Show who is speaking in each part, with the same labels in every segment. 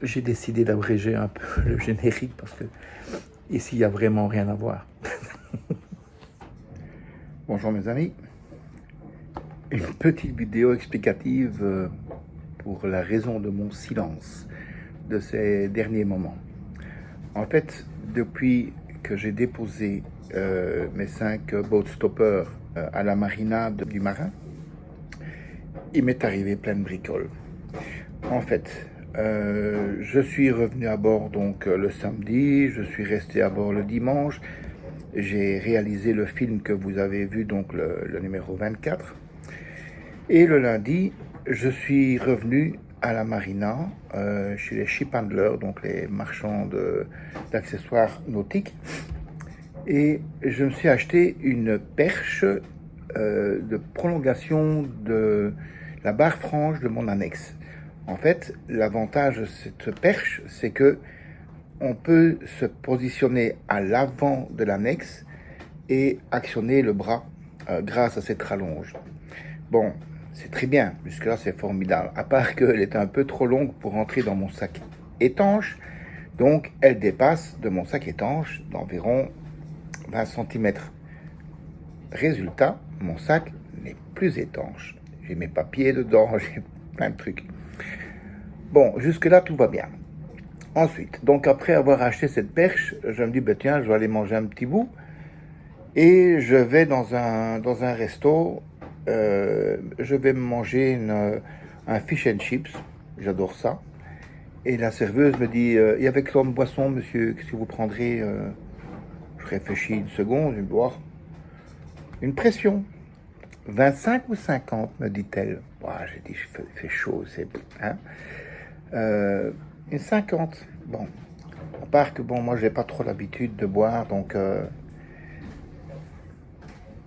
Speaker 1: j'ai décidé d'abréger un peu le générique parce que ici, il n'y a vraiment rien à voir. Bonjour mes amis. Une petite vidéo explicative pour la raison de mon silence de ces derniers moments. En fait, depuis que j'ai déposé mes 5 boat stoppers à la marina du marin, il m'est arrivé plein de bricoles. En fait, je suis revenu à bord donc le samedi, je suis resté à bord le dimanche, j'ai réalisé le film que vous avez vu, donc le numéro 24. Et le lundi, je suis revenu à la marina, chez les ship handlers, donc les marchands d'accessoires nautiques. Et je me suis acheté une perche de prolongation de la barre frange de mon annexe. En fait, l'avantage de cette perche, c'est que on peut se positionner à l'avant de l'annexe et actionner le bras grâce à cette rallonge. Bon, c'est très bien, jusque-là c'est formidable, à part qu'elle est un peu trop longue pour entrer dans mon sac étanche, donc elle dépasse de mon sac étanche d'environ 20 cm. Résultat, mon sac n'est plus étanche. J'ai mes papiers dedans, j'ai plein de trucs. Bon, jusque-là tout va bien. Ensuite, donc après avoir acheté cette perche, je me dis, ben tiens, je vais aller manger un petit bout. Et je vais dans un resto, je vais me manger un fish and chips, j'adore ça. Et la serveuse me dit, et avec l'homme boisson, monsieur, qu'est-ce que vous prendrez Je réfléchis une seconde, je me dis, oh, une pression. 25 ou 50, me dit-elle. Oh, j'ai dit, il fait chaud, c'est... Hein une 50. Bon, à part que, bon, moi, j'ai pas trop l'habitude de boire, donc...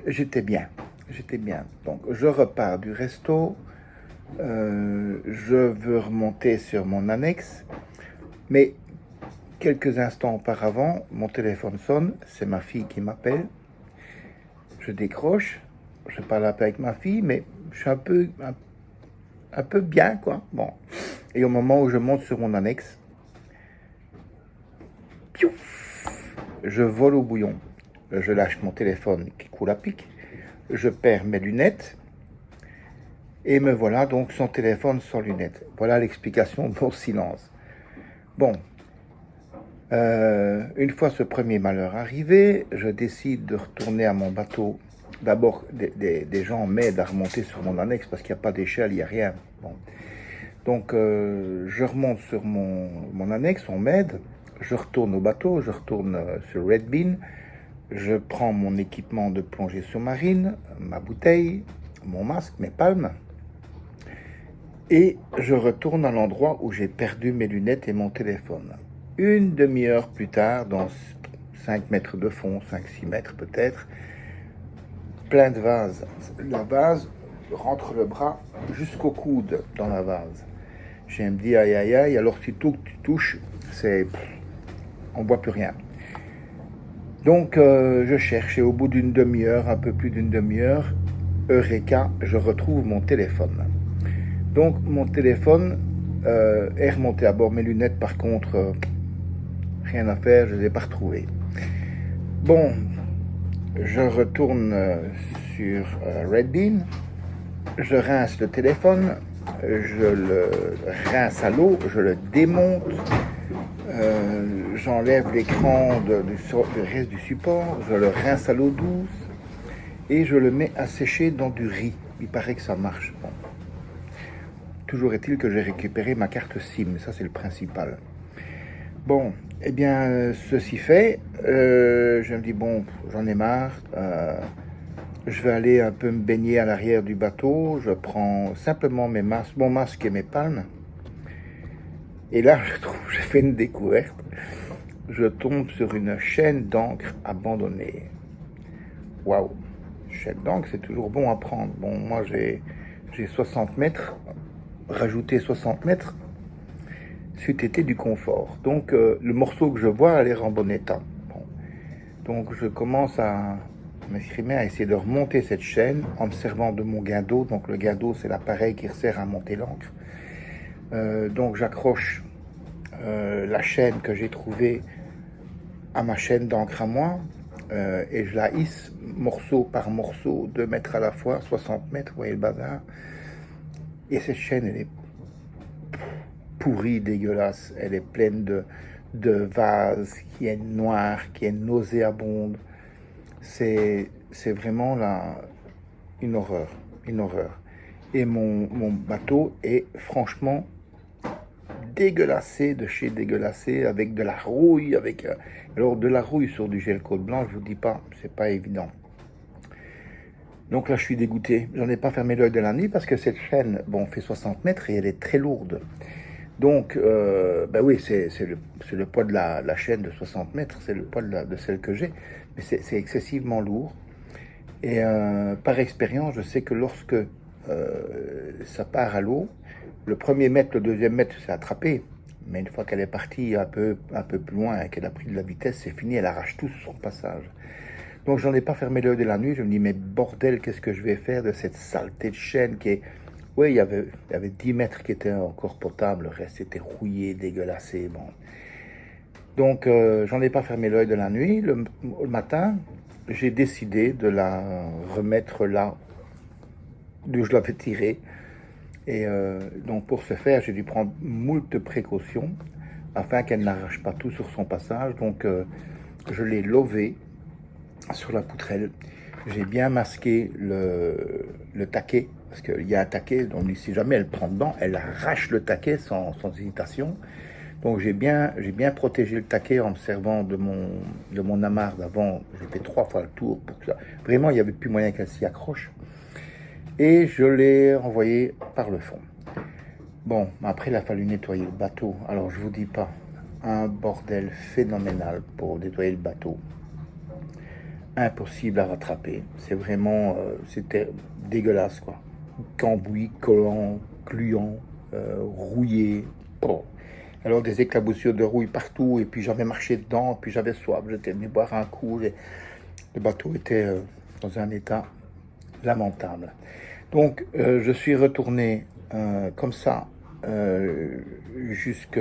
Speaker 1: j'étais bien, j'étais bien. Donc je repars du resto, je veux remonter sur mon annexe, mais quelques instants auparavant, mon téléphone sonne, c'est ma fille qui m'appelle. Je décroche, je parle un peu avec ma fille, mais je suis un peu bien, quoi. Bon. Et au moment où je monte sur mon annexe, piouf, je vole au bouillon. Je lâche mon téléphone qui coule à pic, je perds mes lunettes, et me voilà donc sans téléphone, sans lunettes. Voilà l'explication de mon silence. Bon, une fois ce premier malheur arrivé, je décide de retourner à mon bateau. D'abord, des gens m'aident à remonter sur mon annexe parce qu'il n'y a pas d'échelle, il n'y a rien. Bon. Donc, je remonte sur mon annexe, on m'aide. Je retourne au bateau, je retourne sur Red Bean. Je prends mon équipement de plongée sous-marine, ma bouteille, mon masque, mes palmes. Et je retourne à l'endroit où j'ai perdu mes lunettes et mon téléphone. Une demi-heure plus tard, dans 5 mètres de fond, 5-6 mètres peut-être, plein de vases. La vase rentre le bras jusqu'au coude dans la vase. Je me dis aïe aïe aïe, alors si tout que tu touches, on ne voit plus rien. Donc je cherche et au bout d'une demi-heure, un peu plus d'une demi-heure, Eureka, je retrouve mon téléphone. Donc mon téléphone est remonté à bord. Mes lunettes, par contre, rien à faire, je ne les ai pas retrouvées. Bon, je retourne sur Red Bean, je rince le téléphone, je le rince à l'eau, je le démonte, j'enlève l'écran du reste du support, je le rince à l'eau douce et je le mets à sécher dans du riz. Il paraît que ça marche. Bon. Toujours est-il que j'ai récupéré ma carte SIM, ça c'est le principal. Bon, eh bien, ceci fait, je me dis, bon, j'en ai marre, je vais aller un peu me baigner à l'arrière du bateau, je prends simplement mon masque et mes palmes, et là, j'ai fait une découverte, je tombe sur une chaîne d'encre abandonnée. Waouh, chaîne d'encre, c'est toujours bon à prendre. Bon, moi, j'ai 60 mètres, rajouter 60 mètres, c'eût été du confort. Donc, le morceau que je vois, elle est en bon état. Bon. Donc, je commence à m'exprimer, à essayer de remonter cette chaîne en me servant de mon guindeau. Donc, le guindeau, c'est l'appareil qui sert à monter l'encre. Donc, j'accroche la chaîne que j'ai trouvée à ma chaîne d'encre à moi, et je la hisse morceau par morceau, 2 mètres à la fois, 60 mètres, vous voyez le bazar. Et cette chaîne, elle est pourrie, dégueulasse. Elle est pleine de vases, qui est noire, qui est nauséabonde. C'est vraiment une horreur, une horreur. Et mon bateau est franchement dégueulassé de chez dégueulassé, avec de la rouille, alors de la rouille sur du gel côte blanc, je vous dis pas, c'est pas évident. Donc là, je suis dégoûté. J'en ai pas fermé l'œil de la nuit parce que cette chaîne, bon, fait 60 mètres et elle est très lourde. Donc, ben oui, c'est le poids de la chaîne de 60 mètres, c'est le poids de celle que j'ai, mais c'est excessivement lourd. Et par expérience, je sais que lorsque ça part à l'eau, le premier mètre, le deuxième mètre, c'est attrapé. Mais une fois qu'elle est partie un peu plus loin et qu'elle a pris de la vitesse, c'est fini, elle arrache tout sur son passage. Donc j'en ai pas fermé l'œil de la nuit, je me dis, mais bordel, qu'est-ce que je vais faire de cette saleté de chaîne qui est... Oui, il y avait 10 mètres qui étaient encore potables, le reste était rouillé, dégueulassé, bon. Donc j'en ai pas fermé l'œil de la nuit. Le matin, j'ai décidé de la remettre là d'où je l'avais tirée. Et donc pour ce faire, j'ai dû prendre moult précautions afin qu'elle n'arrache pas tout sur son passage. Donc je l'ai lové sur la poutrelle. J'ai bien masqué le taquet, parce qu'il y a un taquet, donc si jamais elle prend dedans, elle arrache le taquet sans hésitation. Donc j'ai bien protégé le taquet en me servant de mon amarre d'avant. J'ai fait 3 fois le tour pour que ça... Vraiment, il n'y avait plus moyen qu'elle s'y accroche. Et je l'ai envoyé par le fond. Bon, après il a fallu nettoyer le bateau. Alors je vous dis pas, un bordel phénoménal pour nettoyer le bateau. Impossible à rattraper. C'est vraiment, c'était dégueulasse quoi. Cambouis, collant, gluant, rouillé. Bon. Alors des éclaboussures de rouille partout, et puis j'avais marché dedans, puis j'avais soif, j'étais venu boire un coup, et le bateau était dans un état lamentable. Donc je suis retourné comme ça jusque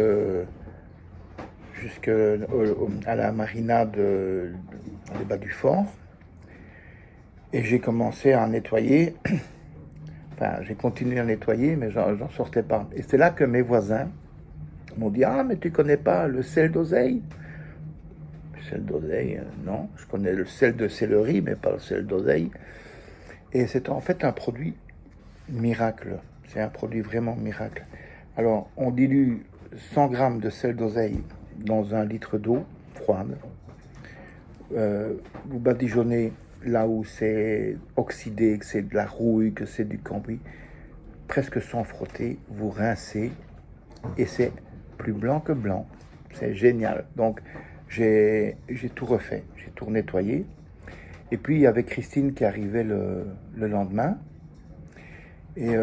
Speaker 1: à la marina des bas du fort, et j'ai commencé à nettoyer. Enfin, j'ai continué à nettoyer, mais j'en sortais pas. Et c'est là que mes voisins m'ont dit, ah, mais tu connais pas le sel d'oseille? Le sel d'oseille, non. Je connais le sel de céleri, mais pas le sel d'oseille. Et c'est en fait un produit miracle. C'est un produit vraiment miracle. Alors, on dilue 100 grammes de sel d'oseille dans 1 litre d'eau froide. Vous badigeonnez là où c'est oxydé, que c'est de la rouille, que c'est du cambouis, presque sans frotter, vous rincez, et c'est plus blanc que blanc. C'est génial. Donc, j'ai tout refait, j'ai tout nettoyé. Et puis, il y avait Christine qui arrivait le lendemain. Et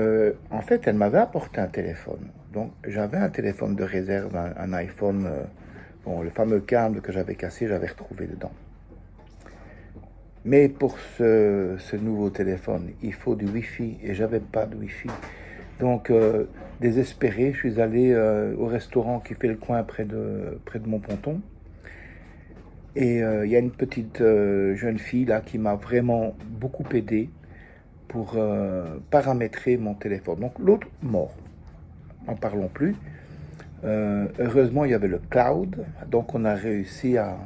Speaker 1: en fait, elle m'avait apporté un téléphone. Donc, j'avais un téléphone de réserve, un iPhone. Bon, le fameux câble que j'avais cassé, j'avais retrouvé dedans. Mais pour ce nouveau téléphone, il faut du Wi-Fi, et j'avais pas de Wi-Fi. Donc, désespéré, je suis allé au restaurant qui fait le coin près de mon ponton. Et il y a une petite jeune fille là qui m'a vraiment beaucoup aidé pour paramétrer mon téléphone. Donc l'autre, mort. N'en parlons plus. Heureusement, il y avait le cloud. Donc on a réussi à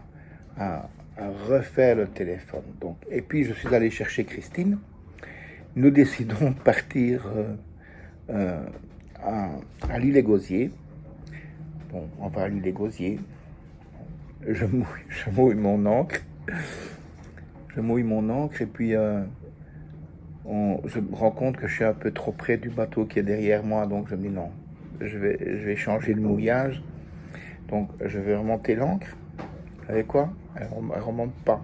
Speaker 1: refaire le téléphone. Donc, et puis je suis allé chercher Christine. Nous décidons de partir à l'île des Gosiers. Bon, on va à l'île des Gosiers. Je mouille mon encre. Je mouille mon encre, et puis je me rends compte que je suis un peu trop près du bateau qui est derrière moi. Donc je me dis non, je vais changer le mouillage. Donc je vais remonter l'encre. Vous savez quoi? Elle remonte pas.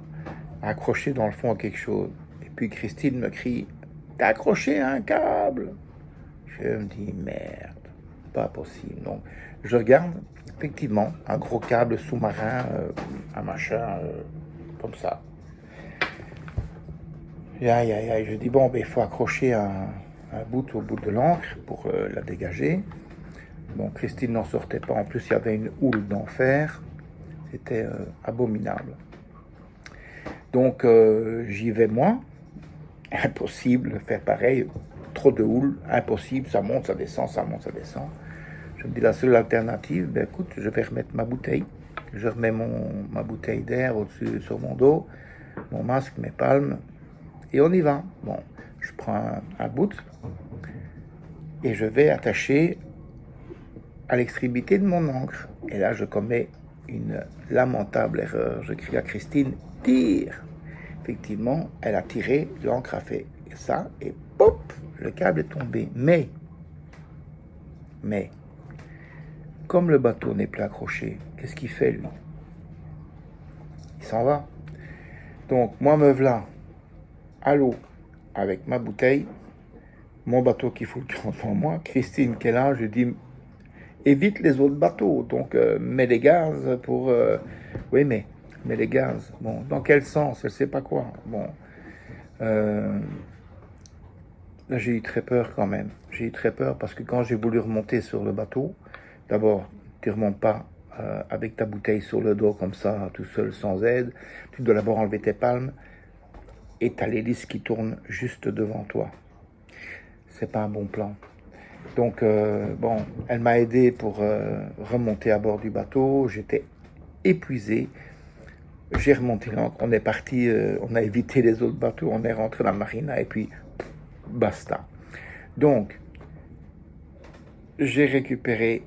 Speaker 1: Accrochée dans le fond à quelque chose. Et puis Christine me crie, t'as accroché à un câble? Je me dis merde, pas possible. Donc je regarde, effectivement, un gros câble sous-marin, un machin comme ça. Et aïe, aïe, aïe, je dis bon, ben, il faut accrocher un bout au bout de l'encre pour la dégager. Bon, Christine n'en sortait pas. En plus, il y avait une houle d'enfer. C'était abominable. Donc, j'y vais moi. Impossible de faire pareil. Trop de houle, impossible. Ça monte, ça descend, ça monte, ça descend. Je me dis, la seule alternative, ben écoute, je vais remettre ma bouteille. Je remets ma bouteille d'air au-dessus, sur mon dos, mon masque, mes palmes, et on y va. Bon, je prends un bout et je vais attacher à l'extrémité de mon encre. Et là, je commets une lamentable erreur. Je crie à Christine, tire! Effectivement, elle a tiré, l'encre a fait ça, et pop, le câble est tombé. Mais, comme le bateau n'est plus accroché, qu'est-ce qu'il fait, lui? Il s'en va. Donc, moi, me voilà à l'eau avec ma bouteille, mon bateau qui fout le camp devant moi, Christine qui est là, je dis, évite les autres bateaux, donc mets des gaz pour... oui, mais les gaz, bon, dans quel sens? Elle ne sait pas quoi. Bon, là, j'ai eu très peur quand même. J'ai eu très peur parce que quand j'ai voulu remonter sur le bateau, d'abord, tu ne remontes pas avec ta bouteille sur le dos comme ça, tout seul, sans aide. Tu dois d'abord enlever tes palmes et tu as l'hélice qui tourne juste devant toi. C'est pas un bon plan. Donc, bon, elle m'a aidé pour remonter à bord du bateau. J'étais épuisé. J'ai remonté l'ancre. On est parti, on a évité les autres bateaux. On est rentré dans la marina et puis, basta. Donc, j'ai récupéré...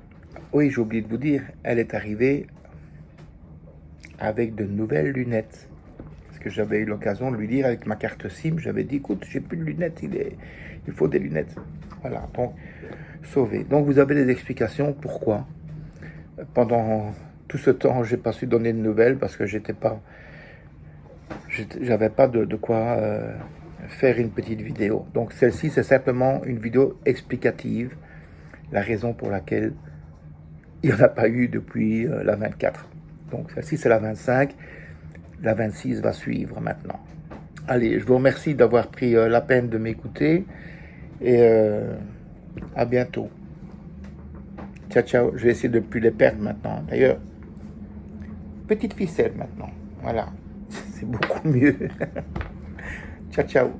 Speaker 1: Oui, j'ai oublié de vous dire, elle est arrivée avec de nouvelles lunettes. Parce que j'avais eu l'occasion de lui dire avec ma carte SIM, j'avais dit, écoute, j'ai plus de lunettes, il faut des lunettes. Voilà, donc, sauvé. Donc, vous avez des explications pourquoi. Pendant tout ce temps, j'ai pas su donner de nouvelles parce que j'avais pas de quoi faire une petite vidéo. Donc, celle-ci, c'est simplement une vidéo explicative, la raison pour laquelle il n'y en a pas eu depuis la 24. Donc, celle-ci, c'est la 25. La 26 va suivre maintenant. Allez, je vous remercie d'avoir pris la peine de m'écouter et à bientôt. Ciao, ciao. Je vais essayer de ne plus les perdre maintenant. D'ailleurs, petite ficelle maintenant. Voilà. C'est beaucoup mieux. Ciao, ciao.